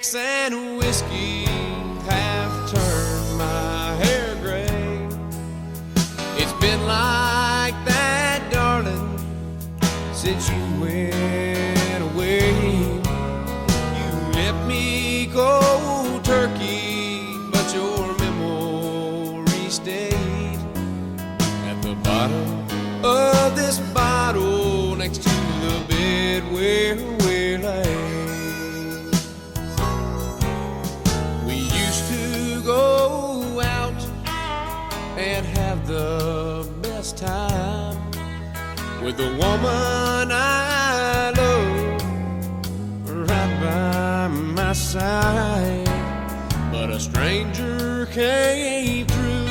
Sex and whiskey have turned my hair gray. It's been like that, darling, since you went away. You let me go turkey, but your memory stayed at the bottom of this bottle next to the bed where we're laying. We used to go out and have the best time with the woman I love right by my side. But a stranger came through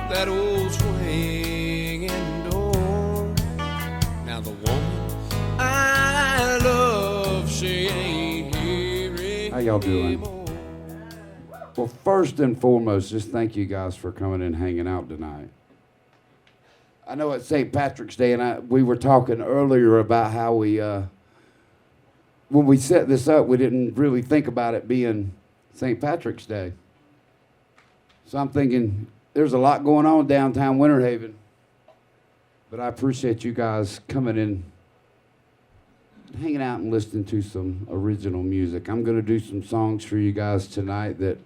that old swinging door. Now the woman I love, she ain't here anymore. How y'all doing? Well, first and foremost, just thank you guys for coming and hanging out tonight. I know it's St. Patrick's Day, and we were talking earlier about how when we set this up, we didn't really think about it being St. Patrick's Day. So I'm thinking there's a lot going on downtown Winter Haven, but I appreciate you guys coming in, hanging out and listening to some original music. I'm going to do some songs for you guys tonight that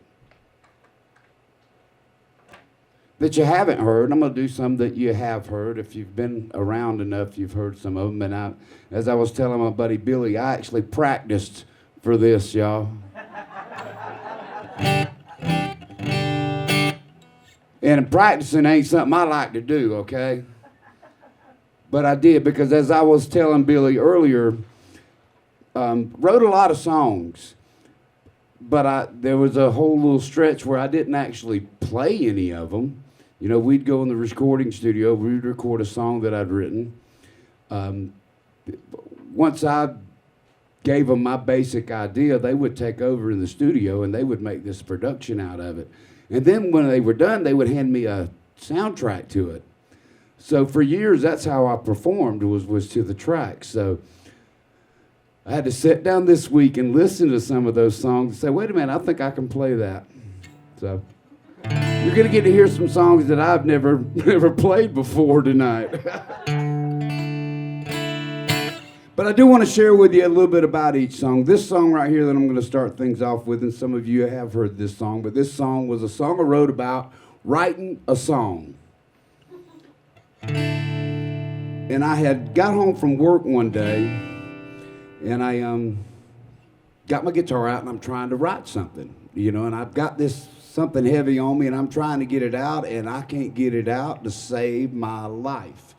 you haven't heard. I'm going to do some that you have heard. If you've been around enough, you've heard some of them. And as I was telling my buddy Billy, I actually practiced for this, y'all. And practicing ain't something I like to do, okay? But I did, because as I was telling Billy earlier, wrote a lot of songs. But there was a whole little stretch where I didn't actually play any of them. You know, we'd go in the recording studio, we'd record a song that I'd written. Once I gave them my basic idea, they would take over in the studio and they would make this production out of it. And then when they were done, they would hand me a soundtrack to it. So for years, that's how I performed, was to the track. So I had to sit down this week and listen to some of those songs and say, wait a minute, I think I can play that. So you're going to get to hear some songs that I've never played before tonight. But I do want to share with you a little bit about each song. This song right here that I'm going to start things off with, and some of you have heard this song, but this song was a song I wrote about writing a song. And I had got home from work one day, and I got my guitar out, and I'm trying to write something, you know, and I've got this something heavy on me, and I'm trying to get it out, and I can't get it out to save my life.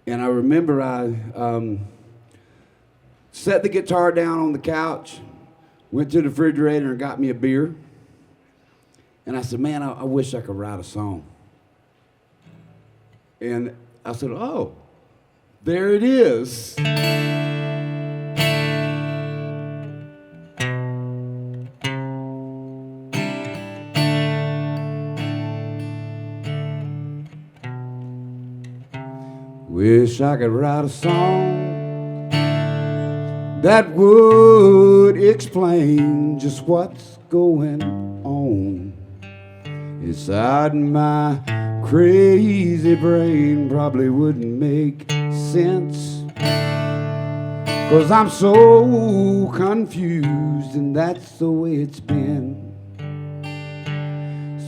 And I remember I set the guitar down on the couch, went to the refrigerator and got me a beer, and I said, man, I wish I could write a song. And I said, oh, there it is. Wish I could write a song that would explain just what's going on inside my crazy brain. Probably wouldn't make sense, 'cause I'm so confused, and that's the way it's been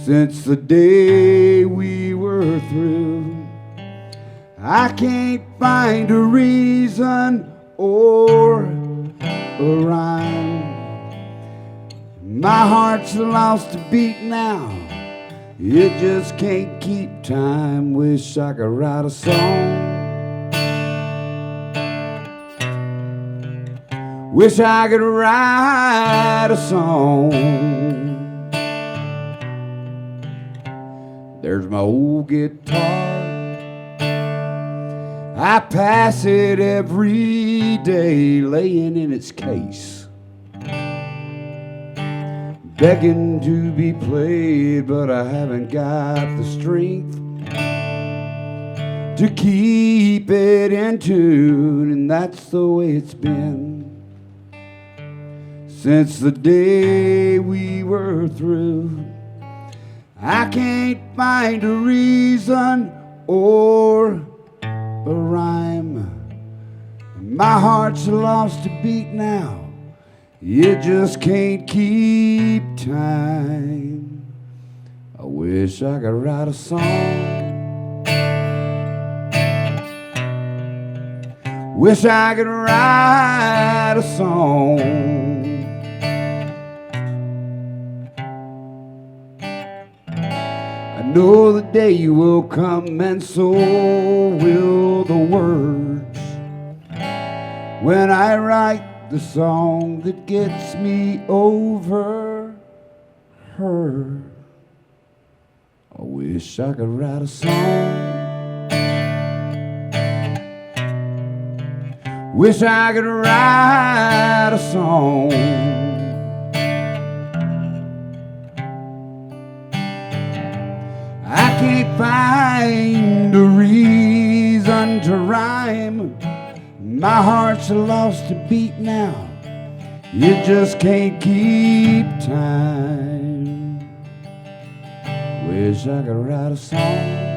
since the day we were through. I can't find a reason or a rhyme. My heart's lost a beat now, it just can't keep time. Wish I could write a song. Wish I could write a song. There's my old guitar, I pass it every day, laying in its case, begging to be played, but I haven't got the strength to keep it in tune, and that's the way it's been since the day we were through. I can't find a reason or a rhyme. My heart's lost a beat now. It just can't keep time. I wish I could write a song. Wish I could write a song. I know the day will come, and so will the words, when I write the song that gets me over her. I wish I could write a song. Wish I could write a song. I can't find a reason to rhyme. My heart's lost a beat now. It just can't keep time. Wish I could write a song.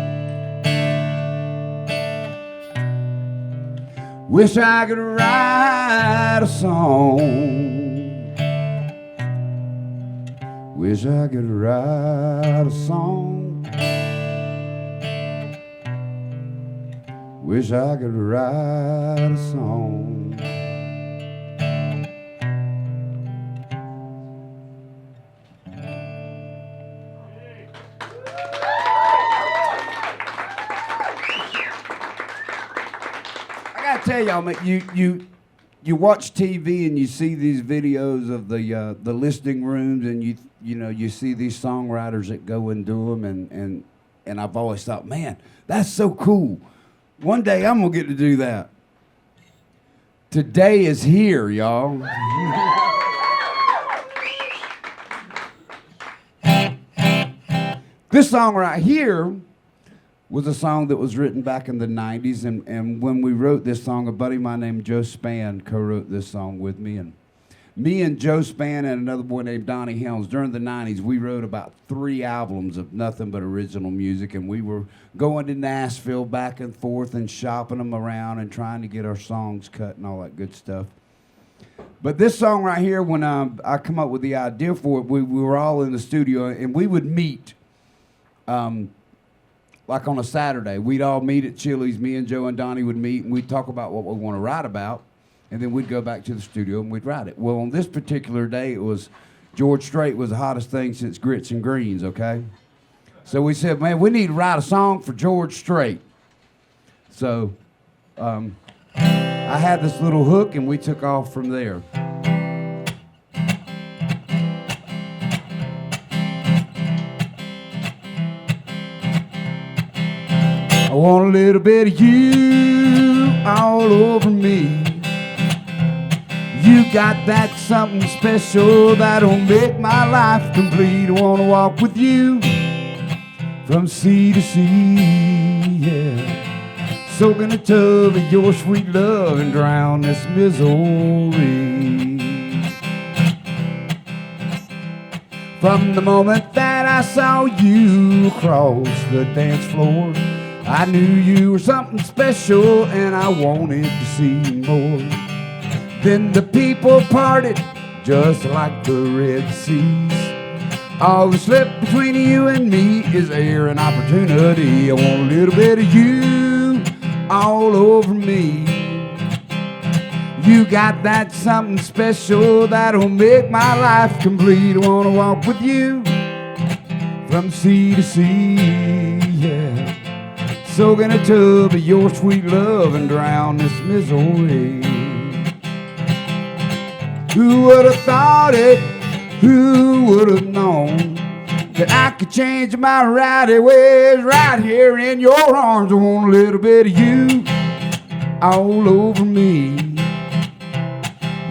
Wish I could write a song. Wish I could write a song. Wish I could write a song. I gotta tell y'all, man, you watch TV and you see these videos of the listening rooms, and you see these songwriters that go and do them, and I've always thought, man, that's so cool. One day I'm gonna get to do that. Today is here, y'all. This song right here was a song that was written back in the 90s, and when we wrote this song, a buddy of mine named Joe Spann co-wrote this song with me, and me and Joe Spann and another boy named Donnie Helms, during the 90s, we wrote about 3 albums of nothing but original music, and we were going to Nashville back and forth and shopping them around and trying to get our songs cut and all that good stuff. But this song right here, when I come up with the idea for it, we were all in the studio, and we would meet like on a Saturday. We'd all meet at Chili's. Me and Joe and Donnie would meet, and we'd talk about what we want to write about. And then we'd go back to the studio and we'd write it. Well, on this particular day, it was George Strait was the hottest thing since grits and greens, okay? So we said, man, we need to write a song for George Strait. So I had this little hook, and we took off from there. I want a little bit of you all over me. You got that something special that'll make my life complete. I want to walk with you from sea to sea, yeah. Soak in a tub of your sweet love and drown this misery. From the moment that I saw you across the dance floor, I knew you were something special, and I wanted to see more. Then the people parted just like the Red Seas. All that's left between you and me is air and opportunity. I want a little bit of you all over me. You got that something special that'll make my life complete. I want to walk with you from sea to sea, yeah. Soak in a tub of your sweet love and drown this misery. Who would have thought it? Who would have known that I could change my rowdy ways right here in your arms? I want a little bit of you all over me.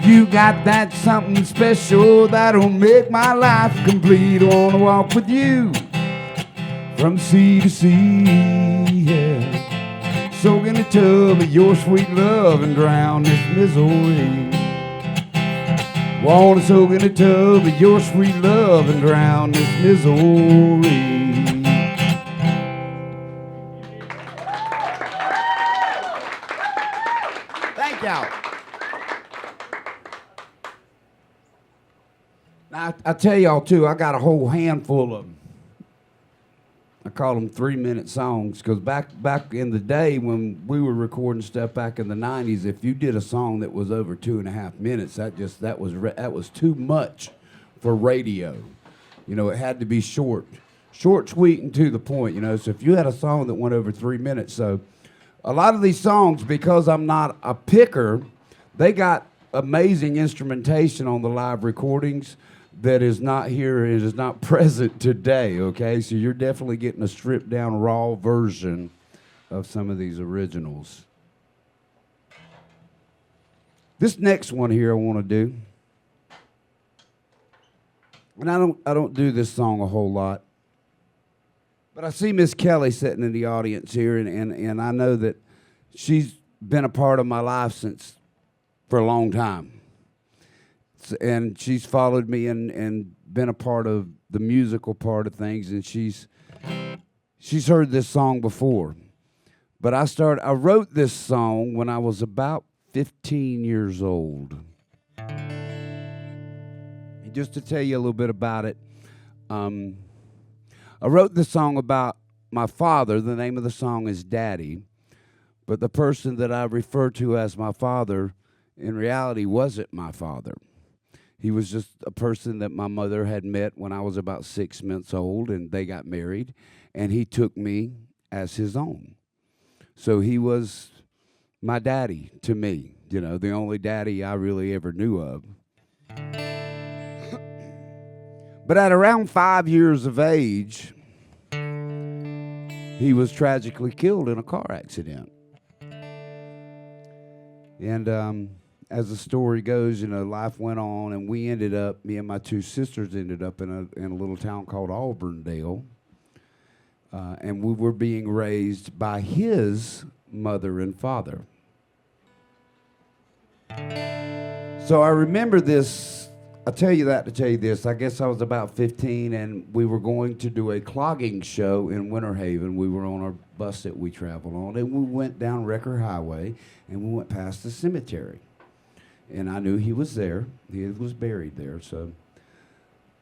You got that something special that'll make my life complete. I want to walk with you from sea to sea, yeah. Soak in a tub of your sweet love and drown this misery. Wanna soak in a tub of your sweet love and drown this misery. Thank y'all. Now, I tell y'all too, I got a whole handful of them. I call them 3-minute songs because back in the day when we were recording stuff back in the 90s, if you did a song that was over 2.5 minutes, that was too much for radio. You know, it had to be short, sweet, and to the point. You know, so if you had a song that went over 3 minutes, so a lot of these songs, because I'm not a picker, they got amazing instrumentation on the live recordings that is not here, it is not present today, okay? So you're definitely getting a stripped down raw version of some of these originals. This next one here I want to do, and I don't do this song a whole lot, but I see Miss Kelly sitting in the audience here, and I know that she's been a part of my life for a long time. And she's followed me and been a part of the musical part of things, and she's heard this song before. But I wrote this song when I was about 15 years old. And just to tell you a little bit about it, I wrote this song about my father. The name of the song is Daddy, but the person that I refer to as my father in reality wasn't my father. He was just a person that my mother had met when I was about 6 months old, and they got married, and he took me as his own. So he was my daddy to me, you know, the only daddy I really ever knew of. But at around 5 years of age, he was tragically killed in a car accident. And as the story goes, you know, life went on, and me and my two sisters ended up in a little town called Auburndale, and we were being raised by his mother and father. So I remember this. I'll tell you that to tell you this. I guess I was about 15, and we were going to do a clogging show in Winter Haven. We were on our bus that we traveled on, and we went down Wrecker Highway, and we went past the cemetery. And I knew he was there. He was buried there. So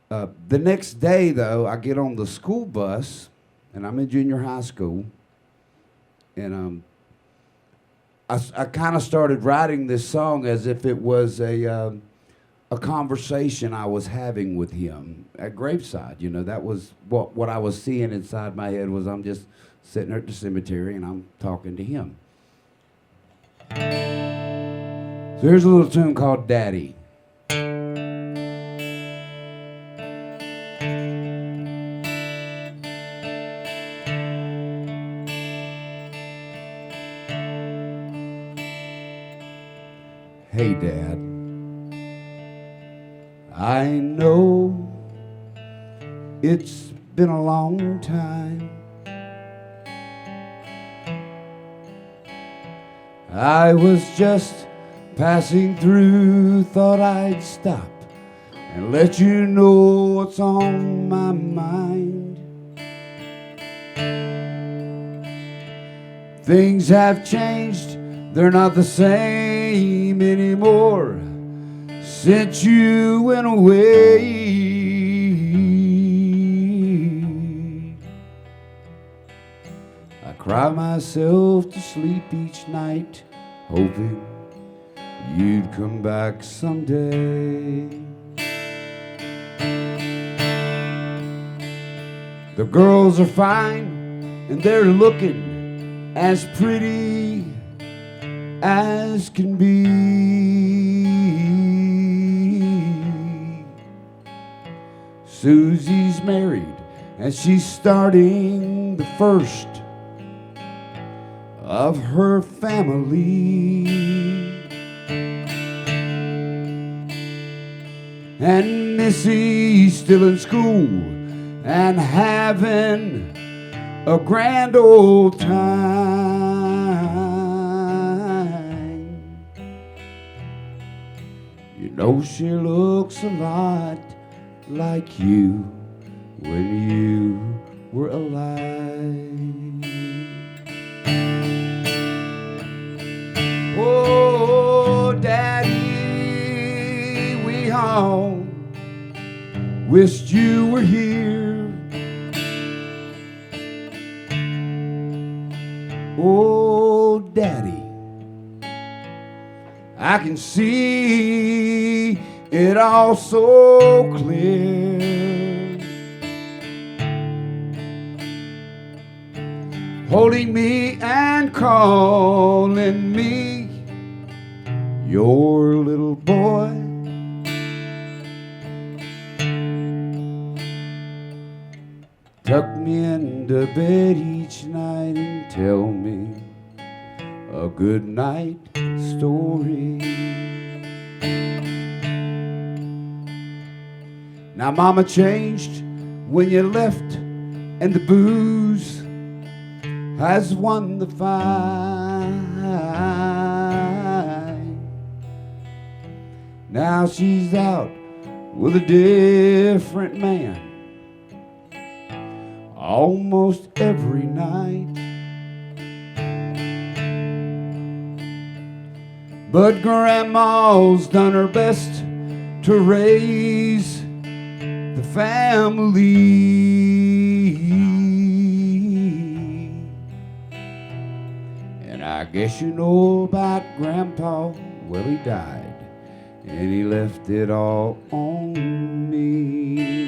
the next day, though, I get on the school bus, and I'm in junior high school, and I kind of started writing this song as if it was a conversation I was having with him at graveside. You know, that was what I was seeing inside my head was I'm just sitting there at the cemetery, and I'm talking to him. So here's a little tune called Daddy. Hey, Dad, I know it's been a long time. I was just passing through, thought I'd stop and let you know what's on my mind. Things have changed, they're not the same anymore since you went away. I cry myself to sleep each night, hoping you'd come back someday. The girls are fine and they're looking as pretty as can be. Susie's married and she's starting the first of her family. And Missy's still in school and having a grand old time. You know she looks a lot like you when you were alive. Oh, Daddy, we all wished you were here. Oh, Daddy, I can see it all so clear. Holding me and calling me your little boy. Tuck me into bed each night and tell me a good night story. Now Mama changed when you left, and the booze has won the fight. Now she's out with a different man almost every night. But Grandma's done her best to raise the family. And I guess you know about Grandpa. Well, he died, and he left it all on me.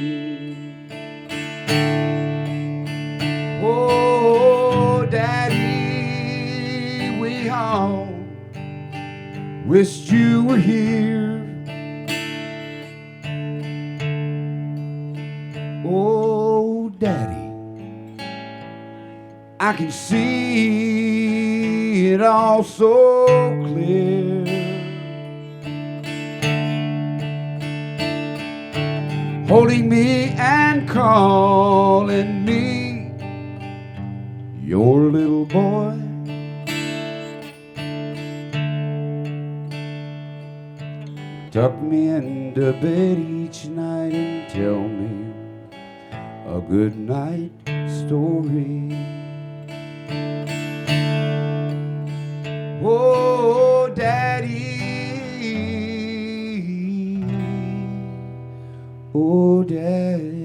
Oh, Daddy, we all wished you were here. Oh, Daddy, I can see it all so clear. Holding me and calling me your little boy. Tuck me into bed each night and tell me a good night story. Oh, Daddy, oh, Daddy.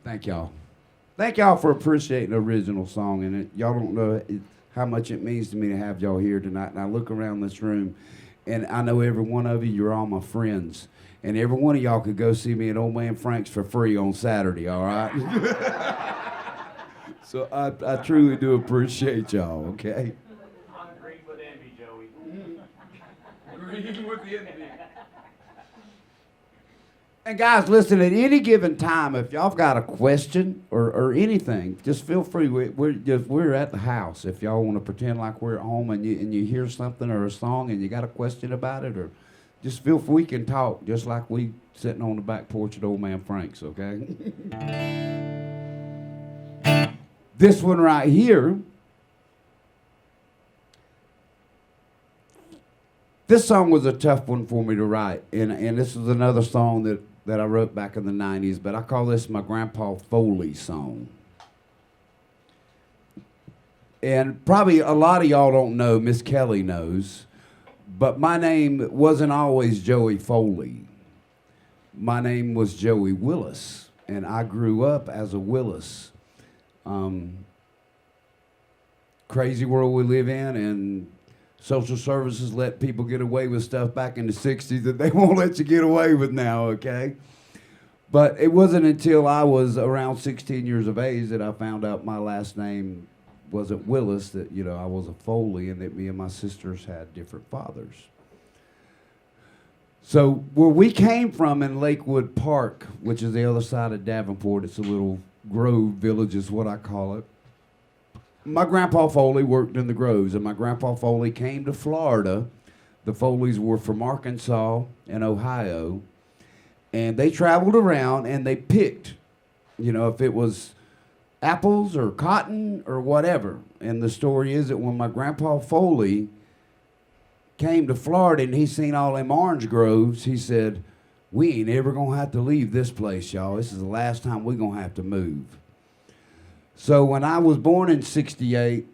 Thank y'all. Thank y'all for appreciating the original song. And y'all don't know how much it means to me to have y'all here tonight. And I look around this room, and I know every one of you, you're all my friends. And every one of y'all could go see me at Old Man Frank's for free on Saturday, all right? So I truly do appreciate y'all, okay? I'm green with envy, Joey. Green with envy. And guys, listen, at any given time, if y'all got a question or anything, just feel free. We're at the house. If y'all want to pretend like we're at home and you hear something or a song and you got a question about it, or just feel free, we can talk just like we sitting on the back porch at Old Man Frank's, okay? This one right here, this song was a tough one for me to write, and this is another song that I wrote back in the 90s, but I call this my Grandpa Foley song. And probably a lot of y'all don't know, Miss Kelly knows, but my name wasn't always Joey Foley. My name was Joey Willis, and I grew up as a Willis. Crazy world we live in, and social services let people get away with stuff back in the 60s that they won't let you get away with now, okay? But it wasn't until I was around 16 years of age that I found out my last name wasn't Willis, that, you know, I was a Foley, and that me and my sisters had different fathers. So where we came from in Lakewood Park, which is the other side of Davenport, it's a little grove village is what I call it. My Grandpa Foley worked in the groves, and my Grandpa Foley came to Florida. The Foleys were from Arkansas and Ohio, and they traveled around and they picked You know, if it was apples or cotton or whatever. And the story is that when my grandpa Foley came to Florida and he seen all them orange groves, he said, we ain't ever gonna have to leave this place, y'all. This is the last time we're gonna have to move. So when I was born in 68,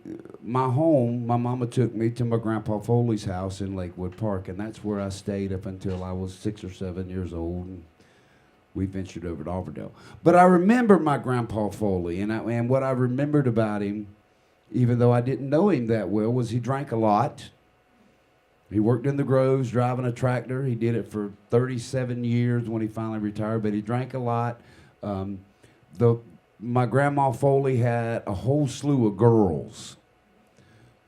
my mama took me to my grandpa Foley's house in Lakewood Park, and that's where I stayed up until I was 6 or 7 years old. And we ventured over to Auburndale. But I remember my grandpa Foley, and what I remembered about him, even though I didn't know him that well, was he drank a lot. He worked in the groves driving a tractor. He did it for 37 years when he finally retired, but he drank a lot. My grandma Foley had a whole slew of girls.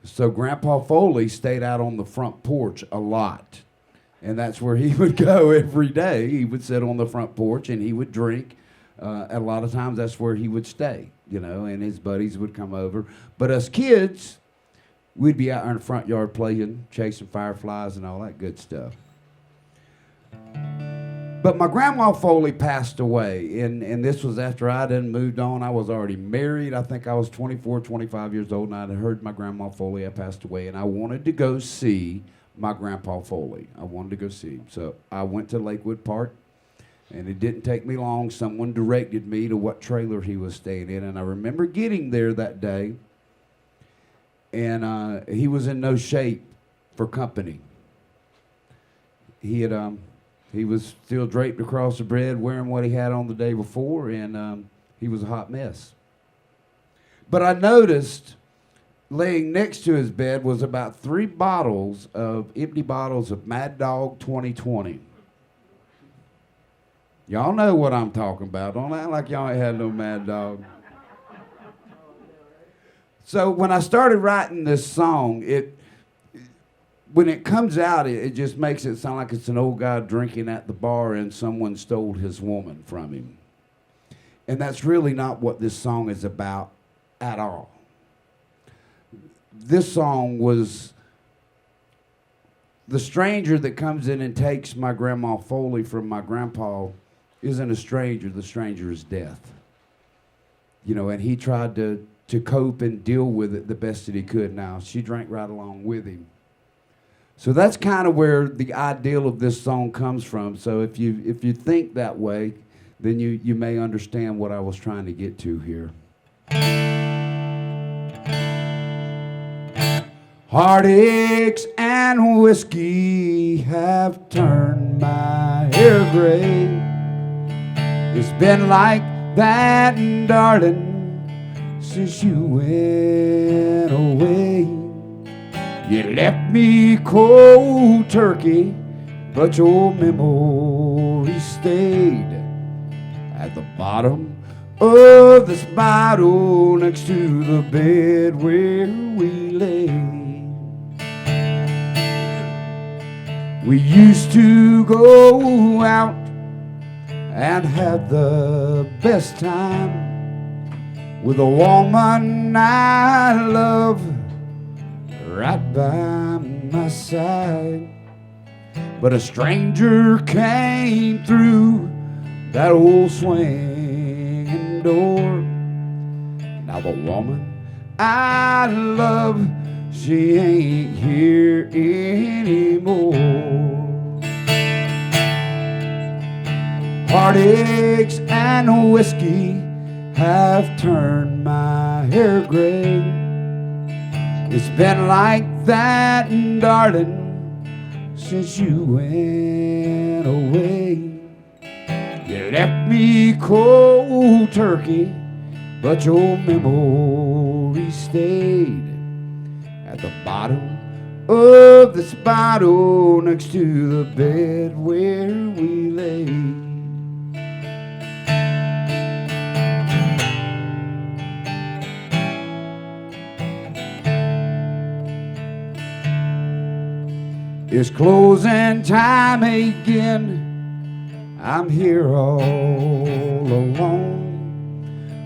So Grandpa Foley stayed out on the front porch a lot. And that's where he would go every day. He would sit on the front porch and he would drink. A lot of times that's where he would stay, you know, and his buddies would come over. But us kids, we'd be out in the front yard playing, chasing fireflies and all that good stuff. But my grandma Foley passed away, and this was after I done moved on. I was already married. I think I was 24, 25 years old, and I had heard my grandma Foley had passed away, and I wanted to go see my grandpa Foley. I wanted to go see him. So I went to Lakewood Park, and it didn't take me long. Someone directed me to what trailer he was staying in, and I remember getting there that day, and he was in no shape for company. He was still draped across the bed, wearing what he had on the day before, and he was a hot mess. But I noticed laying next to his bed was about 3 empty bottles of Mad Dog 2020. Y'all know what I'm talking about. Don't act like y'all ain't had no Mad Dog. So when I started writing this song, when it comes out, it just makes it sound like it's an old guy drinking at the bar and someone stole his woman from him. And that's really not what this song is about at all. This song was the stranger that comes in and takes my grandma Foley from my grandpa isn't a stranger. The stranger is death. You know, and he tried to cope and deal with it the best that he could. Now, she drank right along with him. So that's kind of where the ideal of this song comes from. So if you think that way, then you may understand what I was trying to get to here. Heartaches and whiskey have turned my hair gray. It's been like that, darling, since you went away. You left me cold turkey, but your memory stayed at the bottom of this bottle next to the bed where we lay. We used to go out and have the best time with a woman I love right by my side. But a stranger came through that old swinging door. Now the woman I love, she ain't here anymore. Heartaches and whiskey have turned my hair gray. It's been like that, darling, since you went away. You left me cold turkey, but your memory stayed at the bottom of this bottle next to the bed where we lay. It's closing time again. I'm here all alone.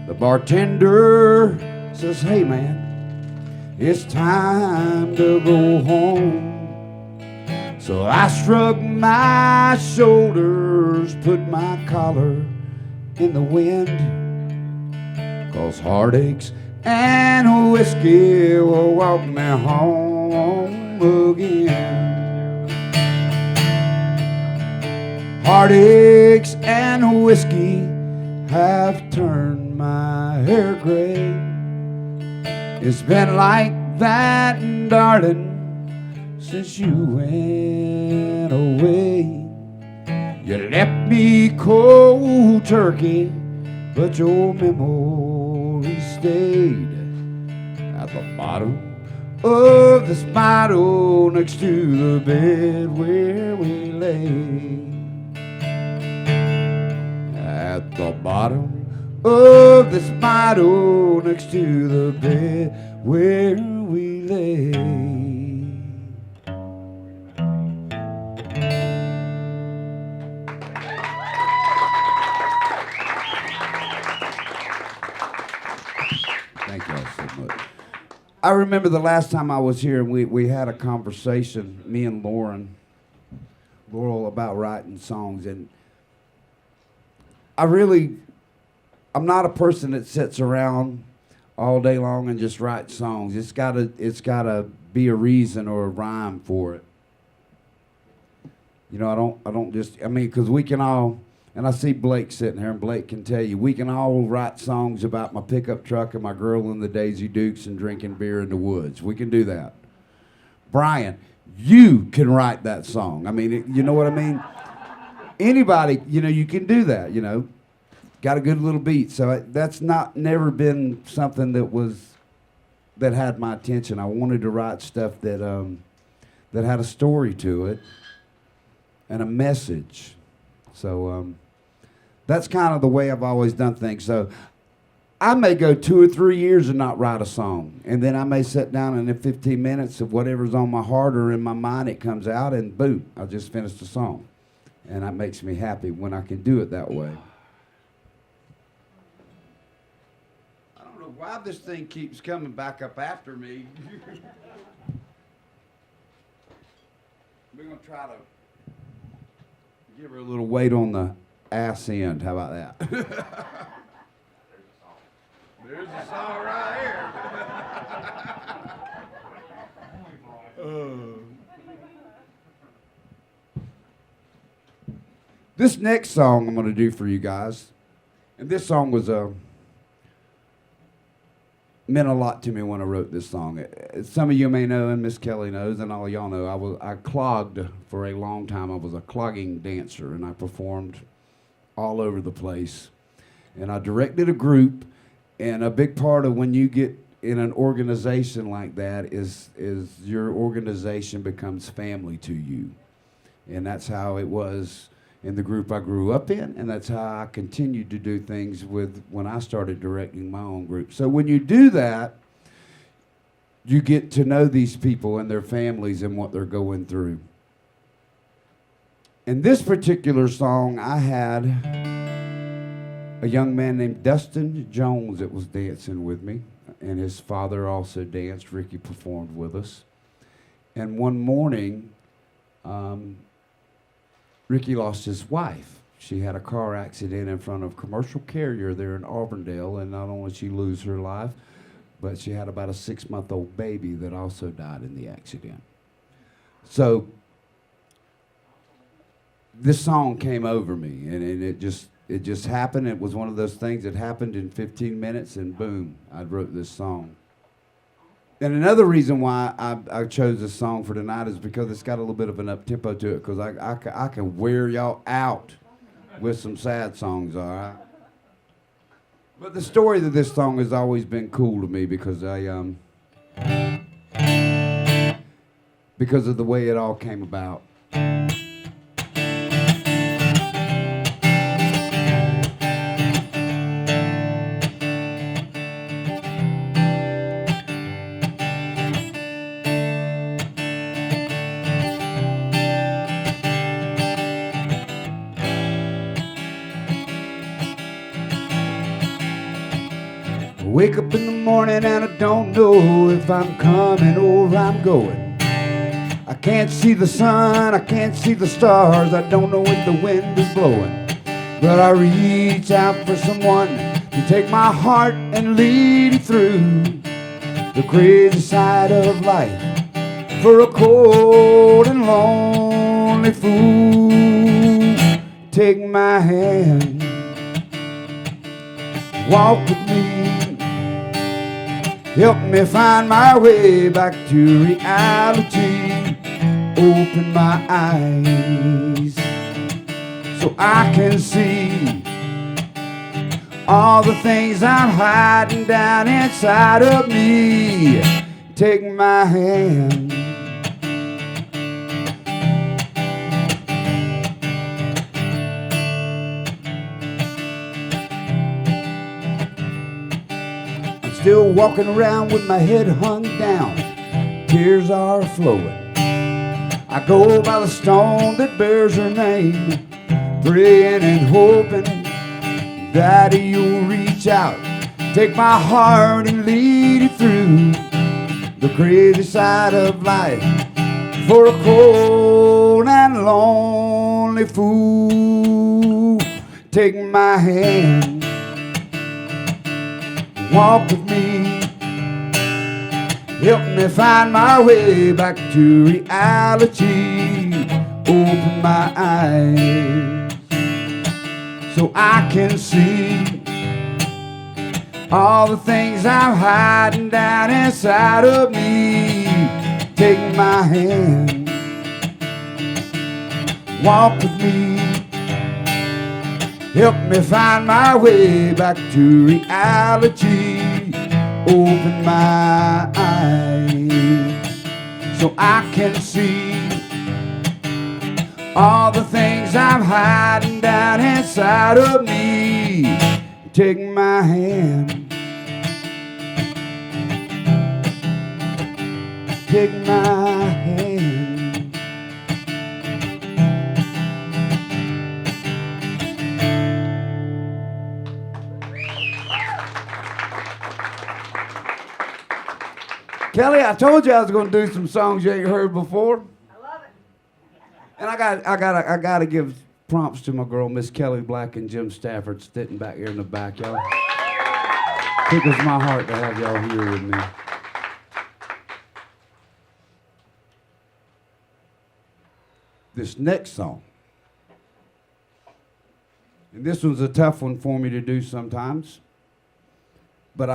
The bartender says, hey man, it's time to go home. So I shrug my shoulders, put my collar in the wind. 'cause heartaches and whiskey will walk me home again. Heartaches and whiskey have turned my hair gray. It's been like that, darling, since you went away. You left me cold turkey, but your memory stayed at the bottom of this bottle next to the bed where we lay. At the bottom of this bottle next to the bed where we lay. Thank you all so much. I remember the last time I was here, and we had a conversation, me and Laurel, about writing songs. And I'm not a person that sits around all day long and just writes songs. It's gotta be a reason or a rhyme for it. You know, I don't just, because we can all, and I see Blake sitting here, and Blake can tell you, we can all write songs about my pickup truck and my girl in the Daisy Dukes and drinking beer in the woods. We can do that. Brian, you can write that song. You know what I mean? Anybody, you can do that, Got a good little beat. So that's never been something that had my attention. I wanted to write stuff that had a story to it and a message. So that's kind of the way I've always done things. So I may go 2 or 3 years and not write a song. And then I may sit down and in 15 minutes of whatever's on my heart or in my mind, it comes out and boom, I just finished the song. And that makes me happy when I can do it that way. I don't know why this thing keeps coming back up after me. We're going to try to give her a little weight on the ass end. How about that? There's a song right here. This next song I'm going to do for you guys, and this song was meant a lot to me when I wrote this song. Some of you may know, and Miss Kelly knows, and all of y'all know, I clogged for a long time. I was a clogging dancer, and I performed all over the place. And I directed a group, and a big part of when you get in an organization like that is your organization becomes family to you. And that's how it was in the group I grew up in, and that's how I continued to do things with when I started directing my own group. So when you do that, you get to know these people and their families and what they're going through. In this particular song, I had a young man named Dustin Jones that was dancing with me, and his father also danced. Ricky performed with us. And one morning, Ricky lost his wife. She had a car accident in front of Commercial Carrier there in Auburndale, and not only did she lose her life, but she had about a 6-month-old baby that also died in the accident. So this song came over me, and it just happened. It was one of those things that happened in 15 minutes, and boom, I wrote this song. And another reason why I chose this song for tonight is because it's got a little bit of an up-tempo to it, because I can wear y'all out with some sad songs, all right? But the story of this song has always been cool to me because because of the way it all came about. Wake up in the morning and I don't know if I'm coming or I'm going. I can't see the sun, I can't see the stars, I don't know if the wind is blowing. But I reach out for someone You take my heart and lead it through the crazy side of life for a cold and lonely fool. Take my hand, walk with me, help me find my way back to reality. Open my eyes so I can see all the things I'm hiding down inside of me. Take my hand, I'm still walking around with my head hung down, tears are flowing. I go by the stone that bears her name, praying and hoping that you'll reach out, take my heart and lead it through the crazy side of life for a cold and lonely fool. Take my hand, walk with me, help me find my way back to reality. Open my eyes so I can see all the things I'm hiding down inside of me. Take my hand, walk with me, help me find my way back to reality. Open my eyes so I can see all the things I'm hiding down inside of me. Take my hand, take my hand. Kelly, I told you I was going to do some songs you ain't heard before. And I gotta give prompts to my girl, Miss Kelly Black and Jim Stafford, sitting back here in the back, y'all. Tickles my heart to have y'all here with me. This next song, and this one's a tough one for me to do sometimes, but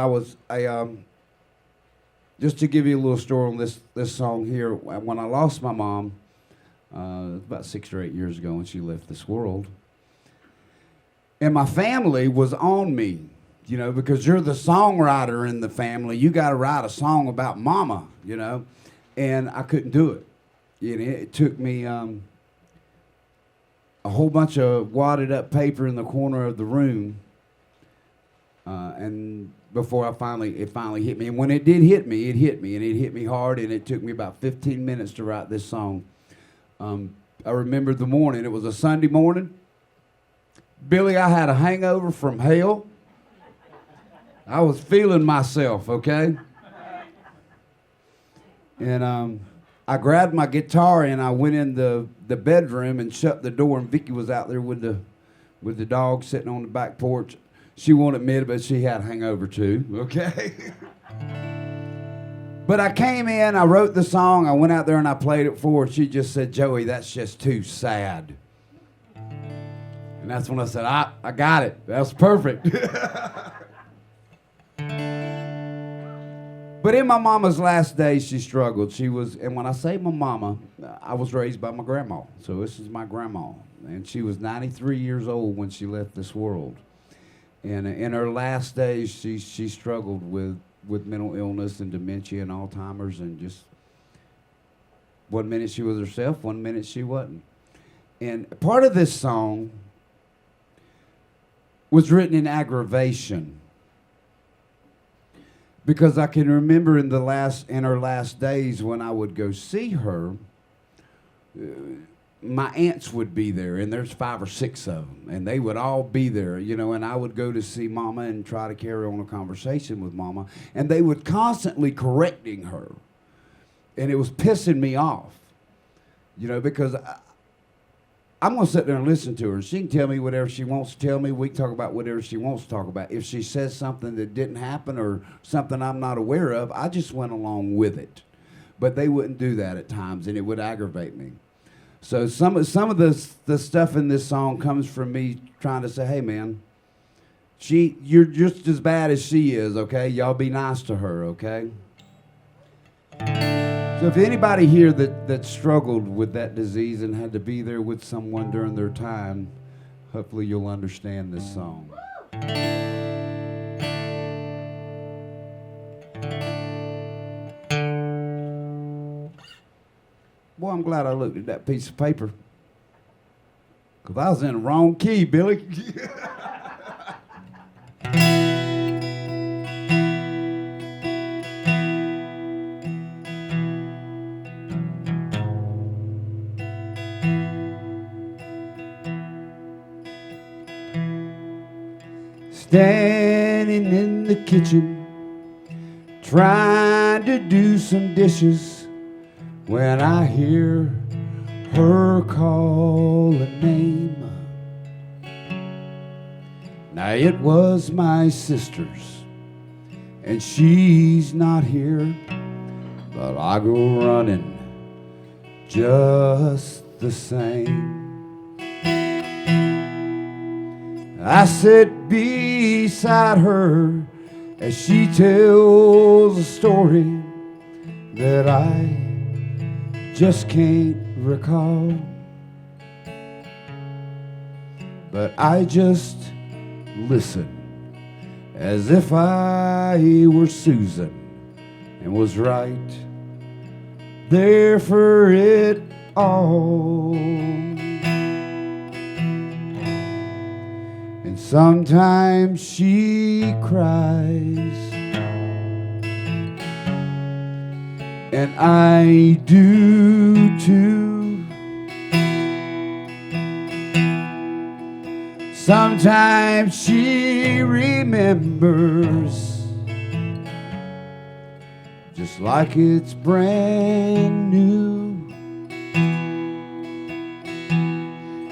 just to give you a little story on this song here, when I lost my mom, about 6 or 8 years ago when she left this world. And my family was on me, you know, because you're the songwriter in the family. You got to write a song about mama, you know. And I couldn't do it. It took me a whole bunch of wadded up paper in the corner of the room. And before it finally hit me. And when it did hit me, and it hit me hard. And it took me about 15 minutes to write this song. I remember the morning. It was a Sunday morning. Billy, I had a hangover from hell. I was feeling myself, okay? And I grabbed my guitar and I went in the bedroom and shut the door. And Vicky was out there with the dog sitting on the back porch. She won't admit it, but she had a hangover too, okay? But I came in, I wrote the song, I went out there and I played it for her. She just said, Joey, that's just too sad. And that's when I said, I got it. That's perfect. But in my mama's last days, she struggled. And when I say my mama, I was raised by my grandma. So this is my grandma. And she was 93 years old when she left this world. And in her last days, she struggled with mental illness and dementia and Alzheimer's, and just one minute she was herself, one minute she wasn't. And part of this song was written in aggravation, because I can remember in her last days when I would go see her, my aunts would be there, and there's 5 or 6 of them, and they would all be there, you know, and I would go to see Mama and try to carry on a conversation with Mama, and they would constantly correcting her, and it was pissing me off, you know, because I'm going to sit there and listen to her. She can tell me whatever she wants to tell me. We can talk about whatever she wants to talk about. If she says something that didn't happen or something I'm not aware of, I just went along with it. But they wouldn't do that at times, and it would aggravate me. So some of the stuff in this song comes from me trying to say, hey, man, you're just as bad as she is, okay? Y'all be nice to her, okay? So if anybody here that struggled with that disease and had to be there with someone during their time, hopefully you'll understand this song. Boy, I'm glad I looked at that piece of paper, because I was in the wrong key, Billy. Standing in the kitchen, trying to do some dishes, when I hear her call a name. Now it was my sister's, and she's not here, but I go running just the same. I sit beside her as she tells a story that I just can't recall. But I just listen as if I were Susan and was right there for it all. And sometimes she cries, and I do too. Sometimes she remembers, just like it's brand new.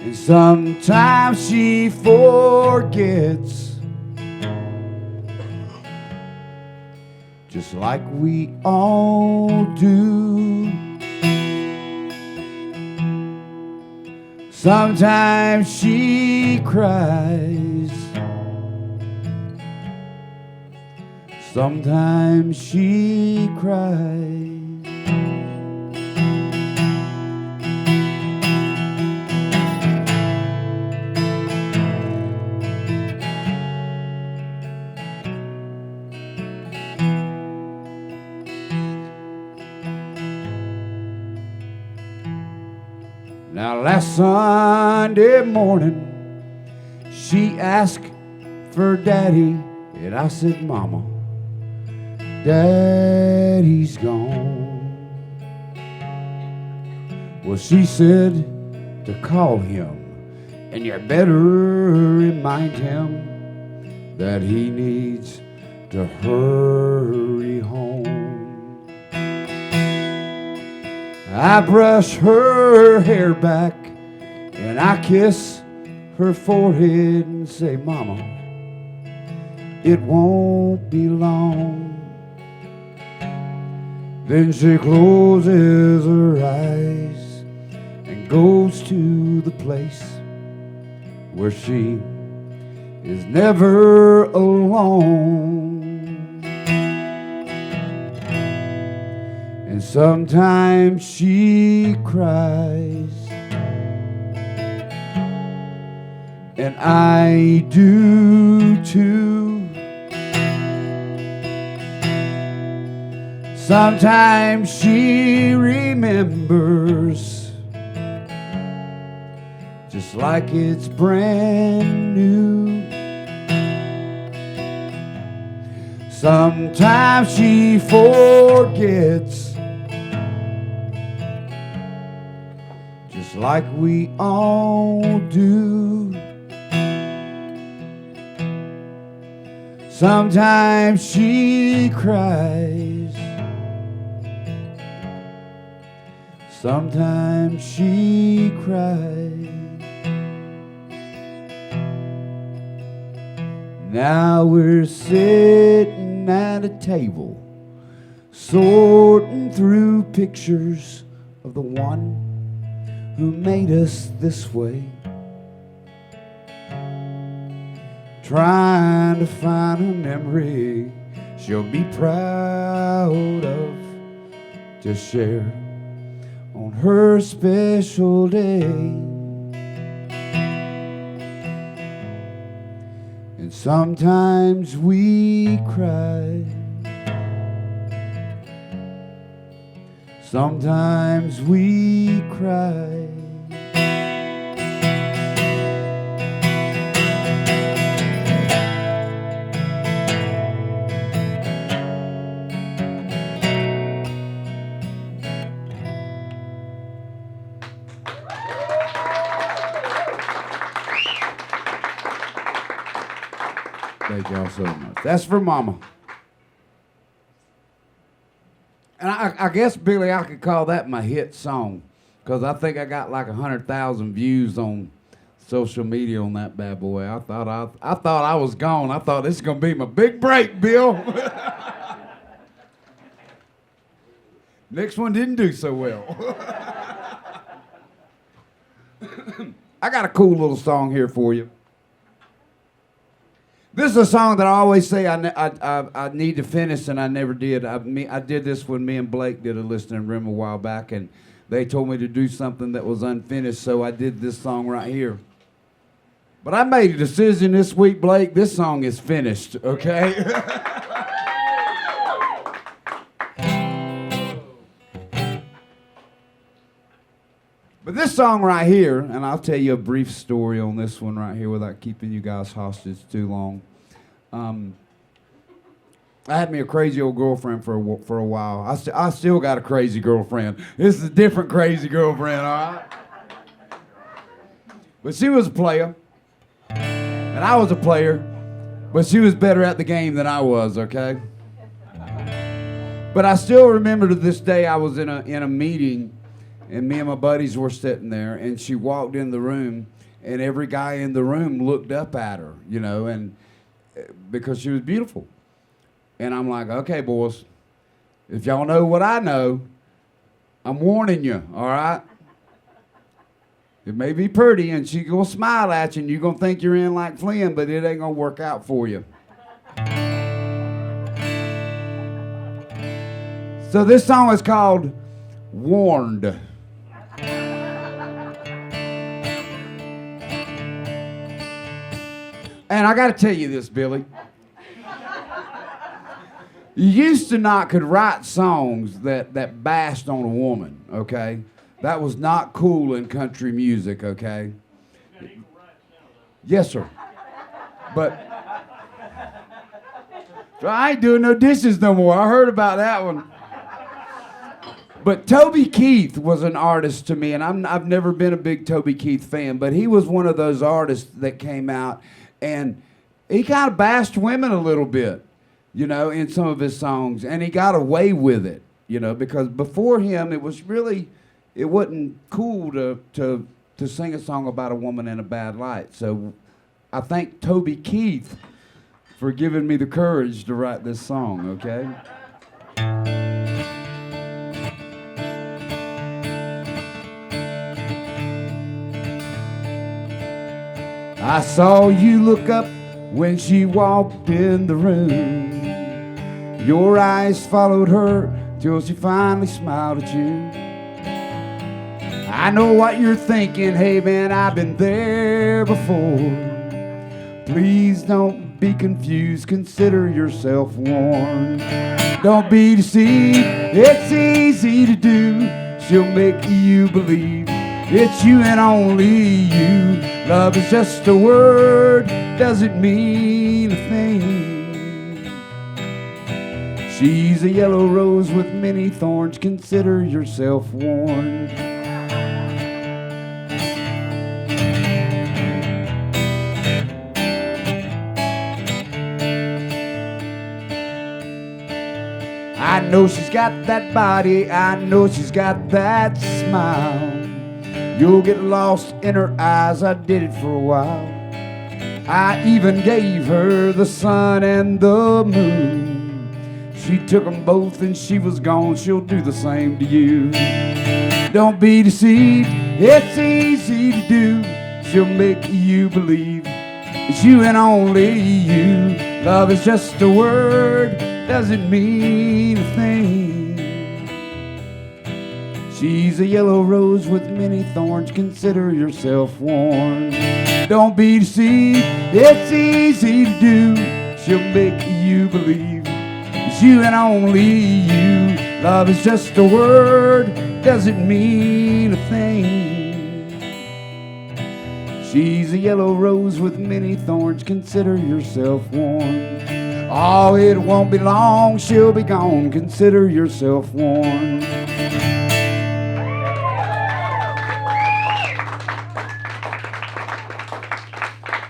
And sometimes she forgets, just like we all do. Sometimes she cries, sometimes she cries. Now last Sunday morning, she asked for Daddy, and I said, Mama, Daddy's gone. Well, she said to call him, and you better remind him that he needs to hurry home. I brush her hair back, and I kiss her forehead and say, Mama, it won't be long. Then she closes her eyes and goes to the place where she is never alone. And sometimes she cries, and I do too. Sometimes she remembers, just like it's brand new. Sometimes she forgets, just like we all do. Sometimes she cries, sometimes she cries. Now we're sitting at a table, sorting through pictures of the one who made us this way, trying to find a memory she'll be proud of to share on her special day. And sometimes we cry, sometimes we cry. Thank y'all so much. That's for Mama. And I guess, Billy, I could call that my hit song, because I think I got like 100,000 views on social media on that bad boy. I thought I was gone. I thought this is gonna be my big break, Bill. Next one didn't do so well. I got a cool little song here for you. This is a song that I always say I need to finish, and I never did. I did this when me and Blake did a listening room a while back, and they told me to do something that was unfinished, so I did this song right here. But I made a decision this week, Blake. This song is finished, okay? But this song right here, and I'll tell you a brief story on this one right here without keeping you guys hostage too long. I had me a crazy old girlfriend for a while. I still got a crazy girlfriend. This is a different crazy girlfriend, all right? But she was a player, and I was a player, but she was better at the game than I was, okay? But I still remember to this day I was in a meeting, and me and my buddies were sitting there, and she walked in the room, and every guy in the room looked up at her, you know, and because she was beautiful. And I'm like, okay, boys, if y'all know what I know, I'm warning you, all right? It may be pretty, and she's going to smile at you, and you're going to think you're in like Flynn, but it ain't going to work out for you. So this song is called Warned. And I got to tell you this, Billy. You used to not could write songs that bashed on a woman, okay? That was not cool in country music, okay? Yes, sir. But I ain't doing no dishes no more. I heard about that one. But Toby Keith was an artist to me, and I've never been a big Toby Keith fan, but he was one of those artists that came out, and he kind of bashed women a little bit, you know, in some of his songs, and he got away with it, you know, because before him, it wasn't cool to sing a song about a woman in a bad light. So I thank Toby Keith for giving me the courage to write this song, okay? I saw you look up when she walked in the room. Your eyes followed her till she finally smiled at you. I know what you're thinking, hey man, I've been there before. Please don't be confused, consider yourself warned. Don't be deceived, it's easy to do. She'll make you believe it's you and only you. Love is just a word, doesn't mean a thing. She's a yellow rose with many thorns, consider yourself warned. I know she's got that body, I know she's got that smile. You'll get lost in her eyes, I did it for a while. I even gave her the sun and the moon. She took them both and she was gone. She'll do the same to you. Don't be deceived, it's easy to do. She'll make you believe it's you and only you. Love is just a word, doesn't mean a thing. She's a yellow rose with many thorns, consider yourself warned. Don't be deceived, it's easy to do. She'll make you believe it's you and only you. Love is just a word, doesn't mean a thing. She's a yellow rose with many thorns, consider yourself warned. Oh, it won't be long, she'll be gone, consider yourself warned.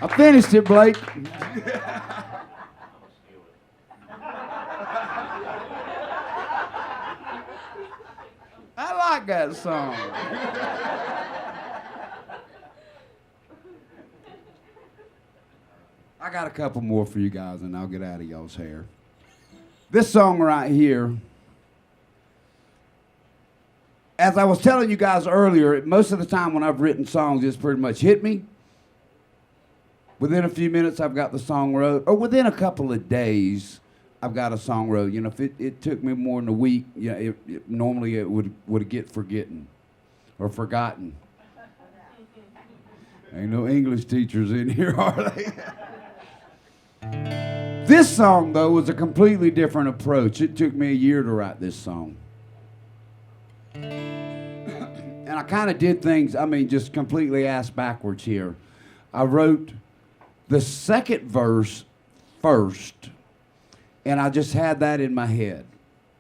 I finished it, Blake. I like that song. I got a couple more for you guys and I'll get out of y'all's hair. This song right here, as I was telling you guys earlier, most of the time when I've written songs, it's pretty much hit me. Within a few minutes, I've got the song wrote, or within a couple of days, I've got a song wrote. You know, if it took me more than a week, you know, normally it would get forgotten or forgotten. Ain't no English teachers in here, are they? This song, though, was a completely different approach. It took me a year to write this song. And I kind of did things, just completely ass backwards here. I wrote the second verse first, and I just had that in my head,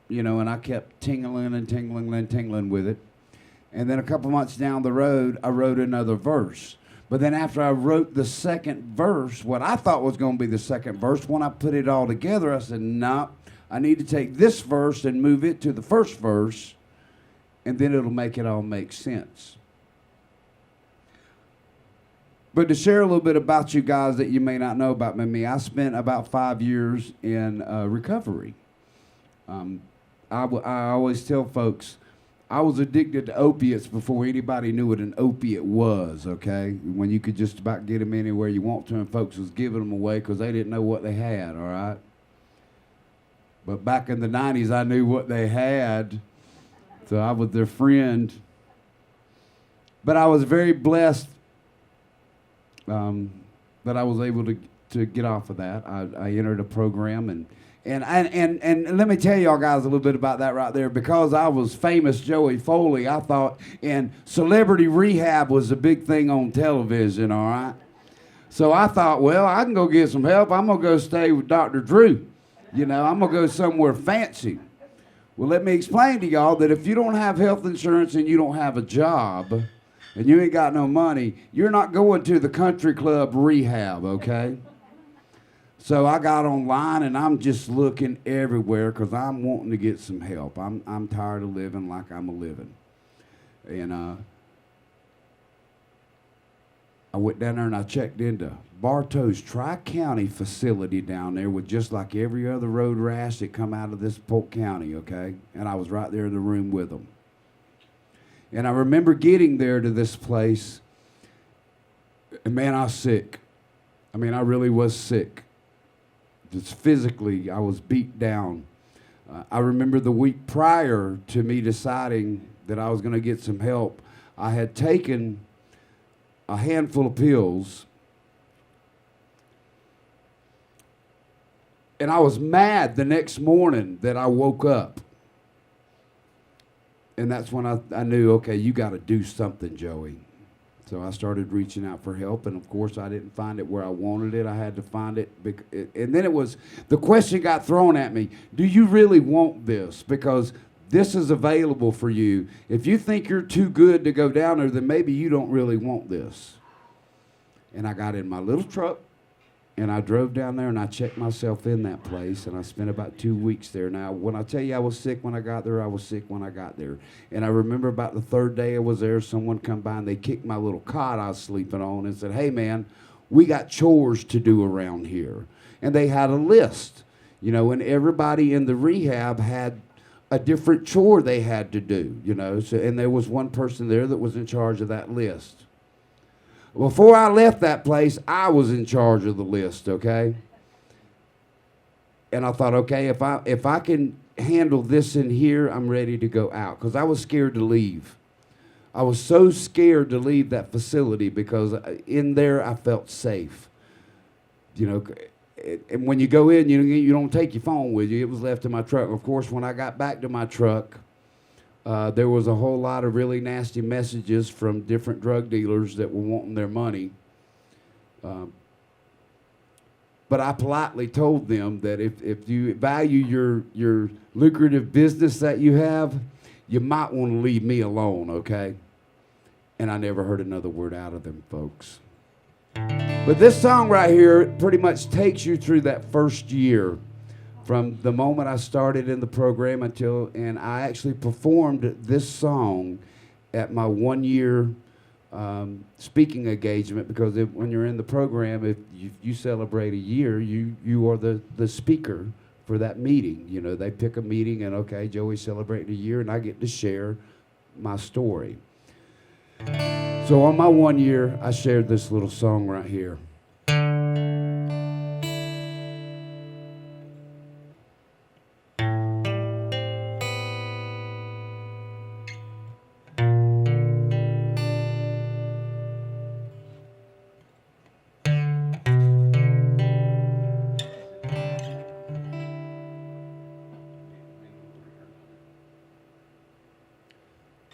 you know, and I kept tingling and tingling and tingling with it. And then a couple months down the road, I wrote another verse. But then after I wrote the second verse, what I thought was going to be the second verse, when I put it all together, I said, no, I need to take this verse and move it to the first verse, and then it'll make it all make sense. But to share a little bit about you guys that you may not know about me, I spent about 5 years in recovery. I always tell folks, I was addicted to opiates before anybody knew what an opiate was, okay? When you could just about get them anywhere you want to, and folks was giving them away because they didn't know what they had, all right? But back in the 90s, I knew what they had, so I was their friend. But I was very blessed that I was able to get off of that. I entered a program, and let me tell y'all guys a little bit about that right there. Because I was famous Joey Foley, I thought, and celebrity rehab was a big thing on television, all right? So I thought, well, I can go get some help. I'm going to go stay with Dr. Drew. You know, I'm going to go somewhere fancy. Well, let me explain to y'all that if you don't have health insurance and you don't have a job, and you ain't got no money, you're not going to the country club rehab, okay? So I got online and I'm just looking everywhere because I'm wanting to get some help. I'm tired of living like I'm a living. And I went down there and I checked into Bartow's Tri-County facility down there with just like every other road rash that come out of this Polk County, okay? And I was right there in the room with them. And I remember getting there to this place, and man, I was sick. I really was sick. Just physically, I was beat down. I remember the week prior to me deciding that I was going to get some help, I had taken a handful of pills, and I was mad the next morning that I woke up. And that's when I knew, okay, you got to do something, Joey. So I started reaching out for help, and of course I didn't find it where I wanted it. I had to find it, and then the question got thrown at me, do you really want this? Because this is available for you. If you think you're too good to go down there, then maybe you don't really want this. And I got in my little truck, and I drove down there, and I checked myself in that place, and I spent about 2 weeks there. Now, when I tell you I was sick when I got there, I was sick when I got there. And I remember about the third day I was there, someone come by, and they kicked my little cot I was sleeping on and said, hey, man, we got chores to do around here. And they had a list, you know, and everybody in the rehab had a different chore they had to do, you know. So, and there was one person there that was in charge of that list. Before I left that place, I was in charge of the list, okay? And I thought, okay, if I can handle this in here, I'm ready to go out, because I was scared to leave. I was so scared to leave that facility because in there I felt safe. You know, and when you go in, you don't take your phone with you. It was left in my truck. Of course, when I got back to my truck, there was a whole lot of really nasty messages from different drug dealers that were wanting their money. But I politely told them that if you value your lucrative business that you have, you might want to leave me alone, okay? And I never heard another word out of them folks. But this song right here pretty much takes you through that first year, from the moment I started in the program and I actually performed this song at my 1 year speaking engagement, because when you're in the program, if you celebrate a year, you are the speaker for that meeting. You know, they pick a meeting and, okay, Joey's celebrating a year and I get to share my story. So on my 1 year, I shared this little song right here.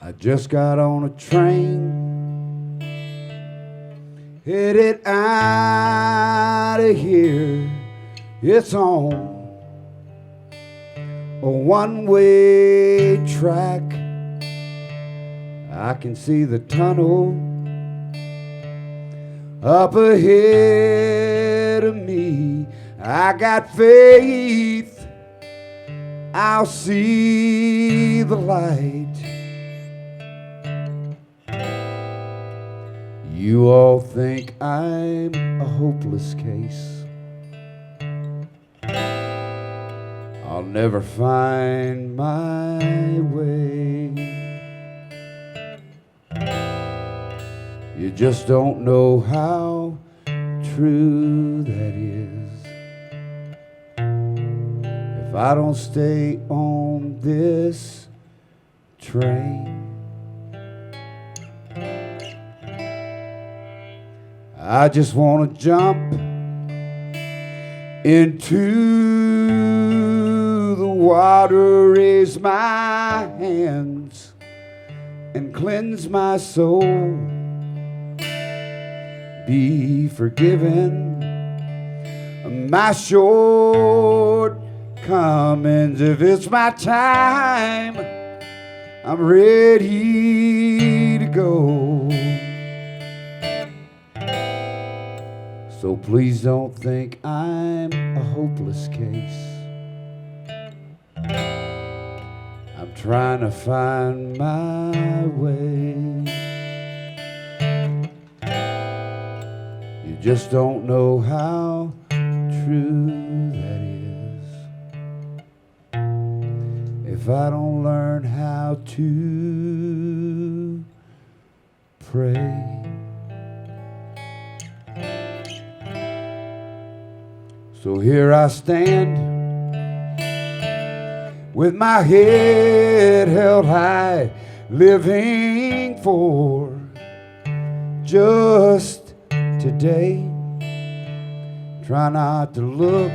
I just got on a train, headed out of here. It's on a one-way track. I can see the tunnel up ahead of me. I got faith, I'll see the light. You all think I'm a hopeless case. I'll never find my way. You just don't know how true that is. If I don't stay on this train, I just want to jump into the water, raise my hands, and cleanse my soul. Be forgiven my shortcomings. If it's my time, I'm ready to go. So please don't think I'm a hopeless case. I'm trying to find my way. You just don't know how true that is. If I don't learn how to pray. So here I stand with my head held high, living for just today. Try not to look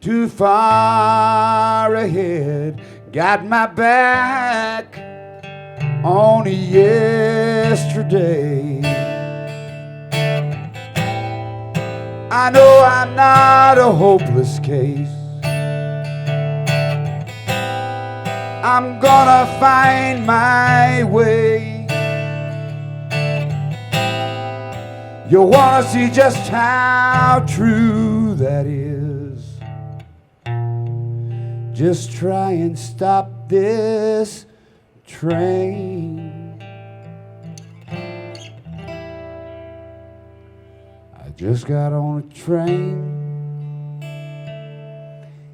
too far ahead. Got my back on yesterday. I know I'm not a hopeless case. I'm gonna find my way. You wanna see just how true that is? Just try and stop this train. Just got on a train,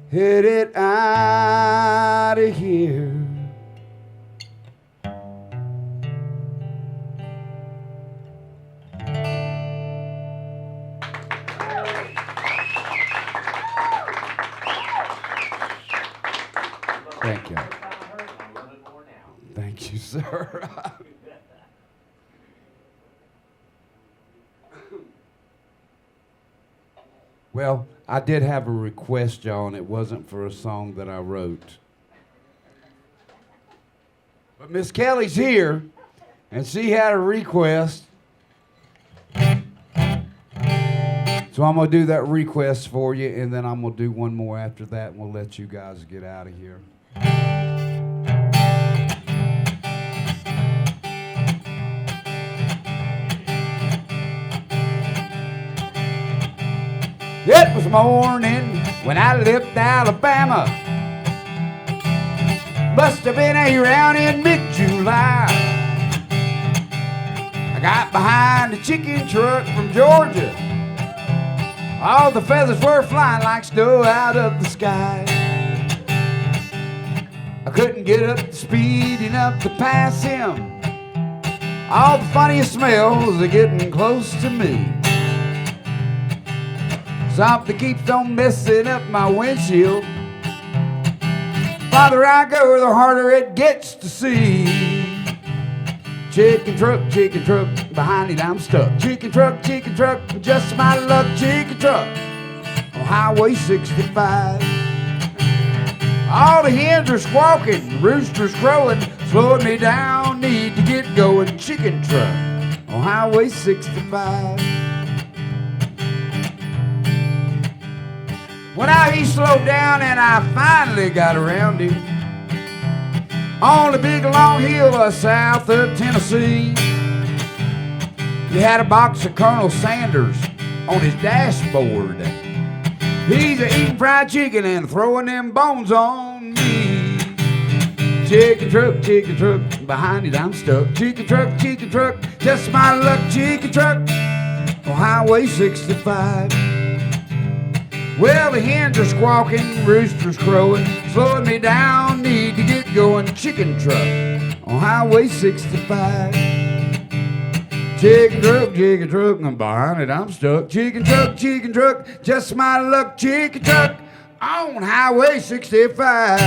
headed out of here. Thank you. Thank you, sir. Well, I did have a request, y'all, and it wasn't for a song that I wrote. But Miss Kelly's here, and she had a request. So I'm going to do that request for you, and then I'm going to do one more after that, and we'll let you guys get out of here. It was morning when I left Alabama. Must have been around in mid-July. I got behind a chicken truck from Georgia. All the feathers were flying like snow out of the sky. I couldn't get up to speed enough to pass him. All the funniest smells are getting close to me. Something keeps on messing up my windshield. Farther I go, the harder it gets to see. Chicken truck, behind it I'm stuck. Chicken truck, just my luck. Chicken truck on Highway 65. All the hens are squawking, roosters crowing, slowing me down, need to get going. Chicken truck on Highway 65. When he slowed down and I finally got around him on the big long hill south of Tennessee, he had a box of Colonel Sanders on his dashboard. He's eating fried chicken and throwing them bones on me. Chicken truck, behind it I'm stuck. Chicken truck, just my luck. Chicken truck on Highway 65. Well, the hens are squawking, roosters crowing, slowing me down, need to get going. Chicken truck on Highway 65. Chicken truck, and behind it I'm stuck. Chicken truck, just my luck. Chicken truck on Highway 65.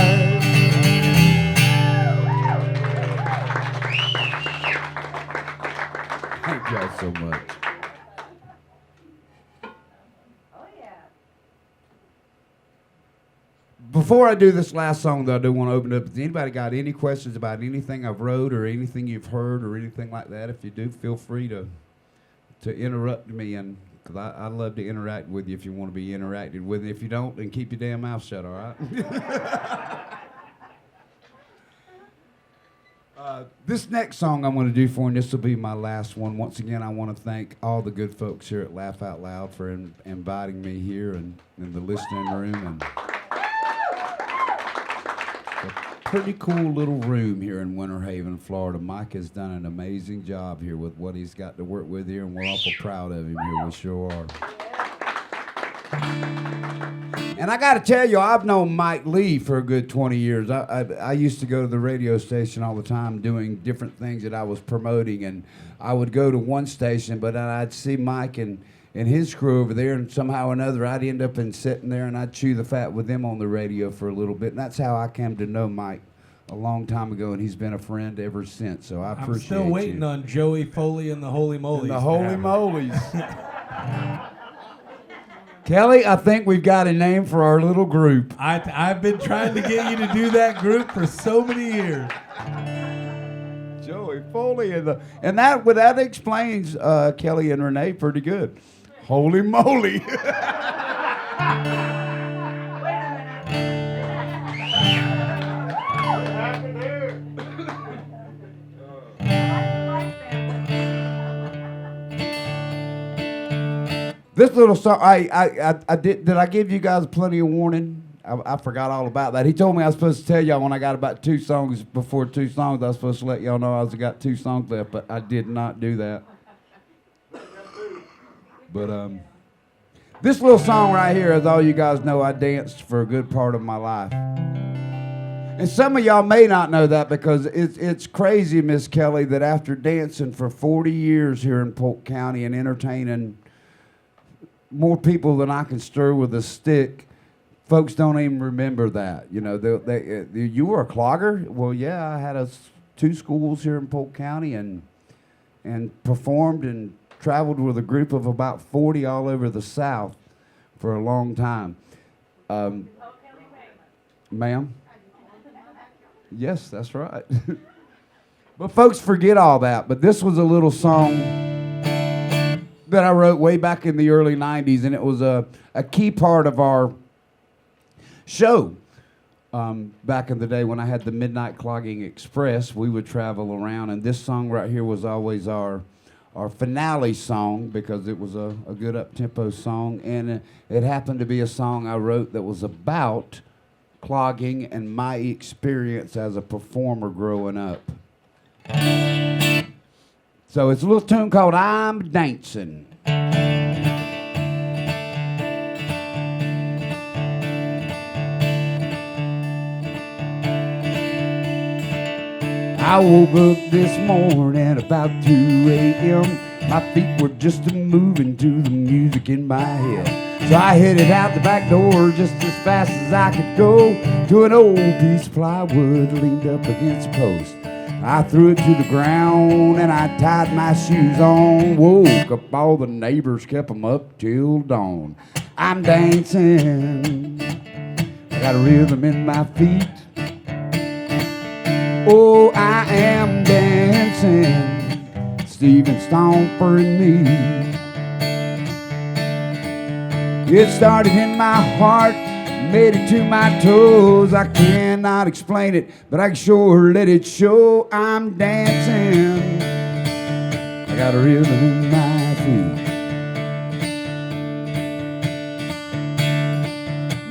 Thank y'all so much. Before I do this last song, though, I do want to open it up. Has anybody got any questions about anything I've wrote or anything you've heard or anything like that? If you do, feel free to interrupt me, and because I love to interact with you if you want to be interacted with. If you don't, then keep your damn mouth shut, all right? This next song I'm going to do for you, and this will be my last one. Once again, I want to thank all the good folks here at Laugh Out Loud for inviting me here and in the listening room. And pretty cool little room here in Winter Haven, Florida. Mike has done an amazing job here with what he's got to work with here, and we're awful proud of him here. We sure are. And I got to tell you, I've known Mike Lee for a good 20 years. I used to go to the radio station all the time doing different things that I was promoting, and I would go to one station, but then I'd see Mike and his crew over there, and somehow or another I'd end up sitting there and I'd chew the fat with them on the radio for a little bit. And that's how I came to know Mike a long time ago, and he's been a friend ever since. So I appreciate I'm still waiting on Joey Foley and the Holy Molies. And the Holy Molies. Kelly, I think we've got a name for our little group. I've been trying to get you to do that group for so many years. Joey Foley and that explains Kelly and Renee pretty good. Holy moly. This little song, I did I give you guys plenty of warning? I forgot all about that. He told me I was supposed to tell y'all when I got about 2 songs, before 2 songs, I was supposed to let y'all know I got 2 songs left, but I did not do that. But this little song right here, as all you guys know, I danced for a good part of my life. And some of y'all may not know that because it's crazy, Miss Kelly, that after dancing for 40 years here in Polk County and entertaining more people than I can stir with a stick, folks don't even remember that. You know, you were a clogger? Well, yeah, I had 2 schools here in Polk County and performed and traveled with a group of about 40 all over the South for a long time. Ma'am? Yes, that's right. But folks forget all that. But this was a little song that I wrote way back in the early 90s, and it was a key part of our show. Back in the day when I had the Midnight Clogging Express, we would travel around, and this song right here was always our finale song because it was a good up-tempo song, and it happened to be a song I wrote that was about clogging and my experience as a performer growing up. So it's a little tune called I'm Dancing. I woke up this morning about 2 a.m. My feet were just moving to the music in my head. So I headed out the back door just as fast as I could go to an old piece of plywood leaned up against a post. I threw it to the ground and I tied my shoes on. Woke up all the neighbors, kept them up till dawn. I'm dancing, I got a rhythm in my feet. Oh, I am dancing, Stephen Stomper and me. It started in my heart, made it to my toes. I cannot explain it, but I can sure let it show. I'm dancing, I got a rhythm in my feet.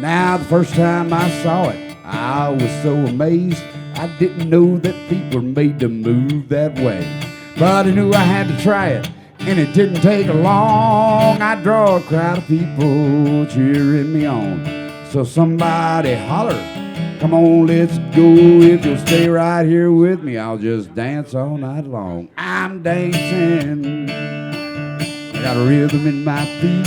Now the first time I saw it, I was so amazed. I didn't know that feet were made to move that way. But I knew I had to try it, and it didn't take long. I'd draw a crowd of people cheering me on. So somebody holler, come on, let's go. If you'll stay right here with me, I'll just dance all night long. I'm dancing, I got a rhythm in my feet.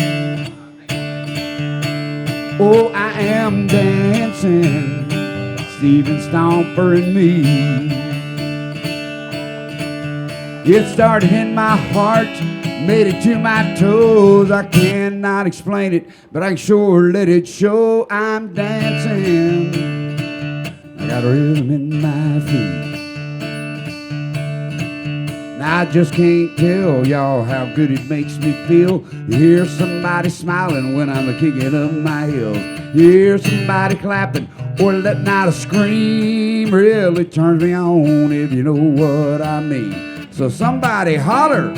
Oh, I am dancing, Stephen Stomper and me. It started in my heart, made it to my toes. I cannot explain it, but I can sure let it show. I'm dancing, I got a rhythm in my feet. Now I just can't tell y'all how good it makes me feel. You hear somebody smiling when I'm kicking up my heels. You hear somebody clapping or letting out a scream. Really turns me on, if you know what I mean. So somebody holler,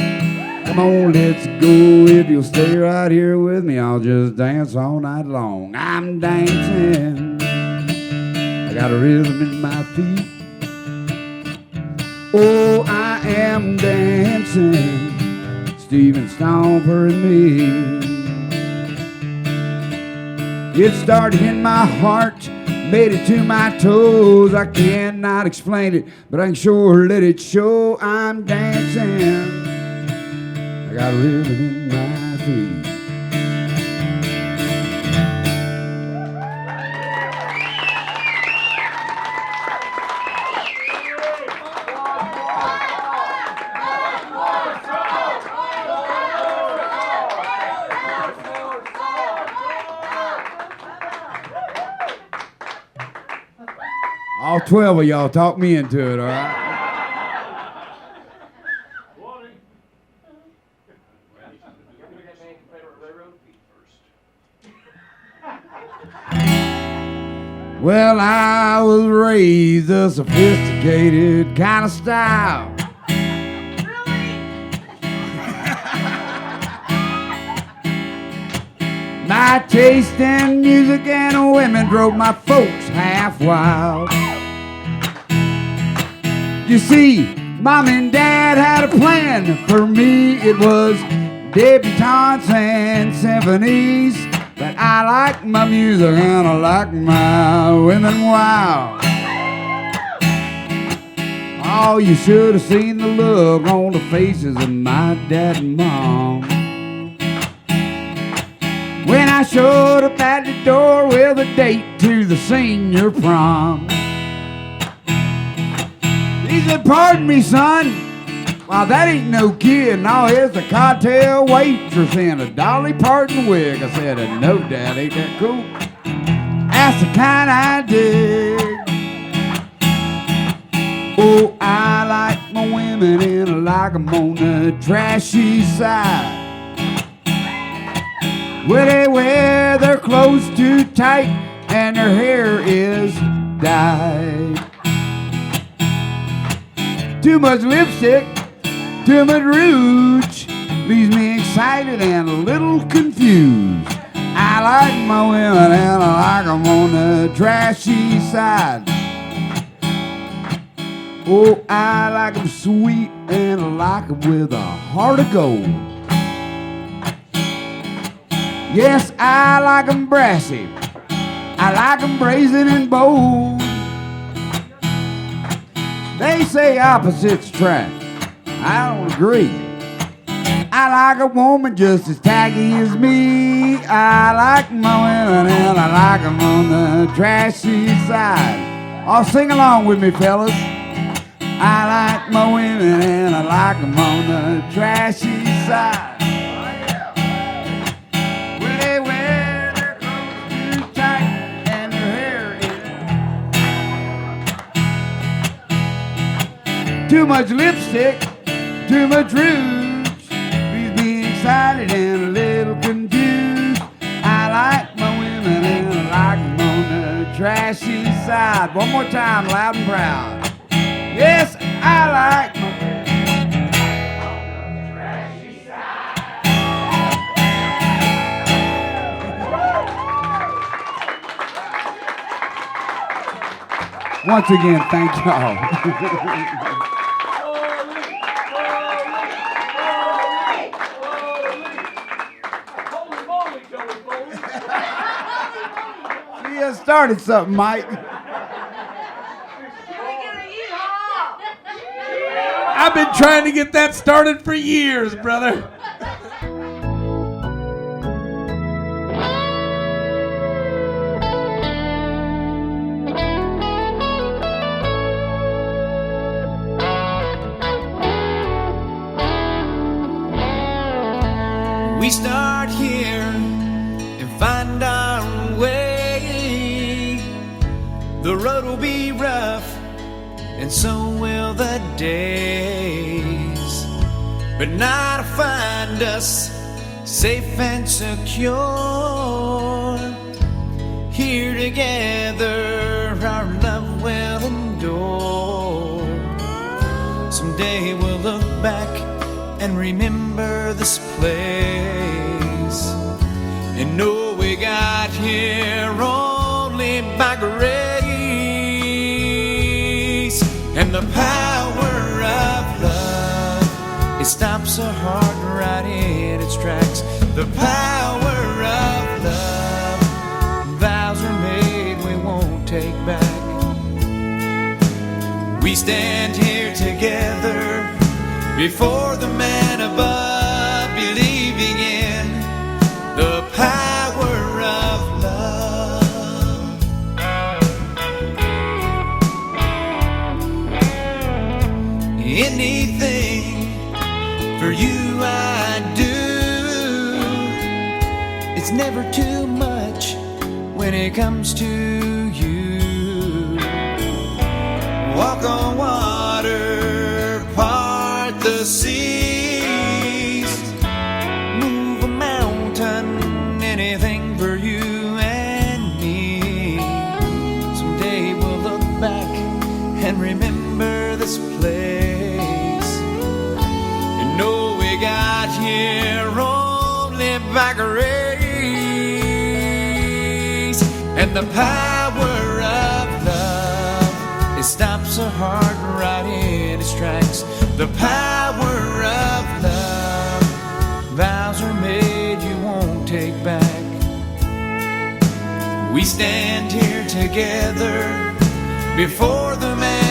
come on, let's go. If you'll stay right here with me, I'll just dance all night long. I'm dancing, I got a rhythm in my feet. Oh, I am dancing, Stephen Stomper and me. It started in my heart, made it to my toes. I cannot explain it, but I can sure let it show. I'm dancing, I got a rhythm in my feet. All 12 of y'all talk me into it, all right? Well, I was raised a sophisticated kind of style. My taste in music and women drove my folks half wild. You see, Mom and Dad had a plan. For me, it was debutantes and symphonies. But I like my music and I like my women wild. Oh, you should have seen the look on the faces of my dad and mom when I showed up at the door with a date to the senior prom. He said, "Pardon me, son. Wow, that ain't no kid. No, it's a cocktail waitress in a Dolly Parton wig." I said, "No, Dad, ain't that cool?" That's the kind I dig. Oh, I like my women and I like 'em on the trashy side, where they wear their clothes too tight and their hair is dyed. Too much lipstick, too much rouge leaves me excited and a little confused. I like my women and I like 'em on the trashy side. Oh, I like 'em sweet and I like 'em with a heart of gold. Yes, I like 'em brassy. I like 'em brazen and bold. They say opposites attract. I don't agree. I like a woman just as tacky as me. I like my women and I like 'em on the trashy side. Oh, sing along with me, fellas. I like my women and I like 'em on the trashy side, where they wear their clothes too tight and their hair is too much lipstick, too much rouge leaves me excited and a little confused. I like my women and I like 'em on the trashy side. One more time, loud and proud. Yes, I like my trashy side. Once again, thank y'all. She has started something, Mike. I've been trying to get that started for years, brother. We start here and find our way. The road will be rough, and so will the days, but now to find us safe and secure. Here together our love will endure. Someday we'll look back and remember this place, and know we got here only by grace. And the power of love, it stops a heart right in its tracks. The power of love, vows are made we won't take back. We stand here together before the man above, believing in the power of love. Anything for you I do. It's never too much when it comes to you. Walk on water, part the seas, move a mountain, anything for you and me. Someday we'll look back and remember this place, and know we got here only by grace. And the power of love, it stops a heart right in its tracks. The power of love, vows we stand here together before the man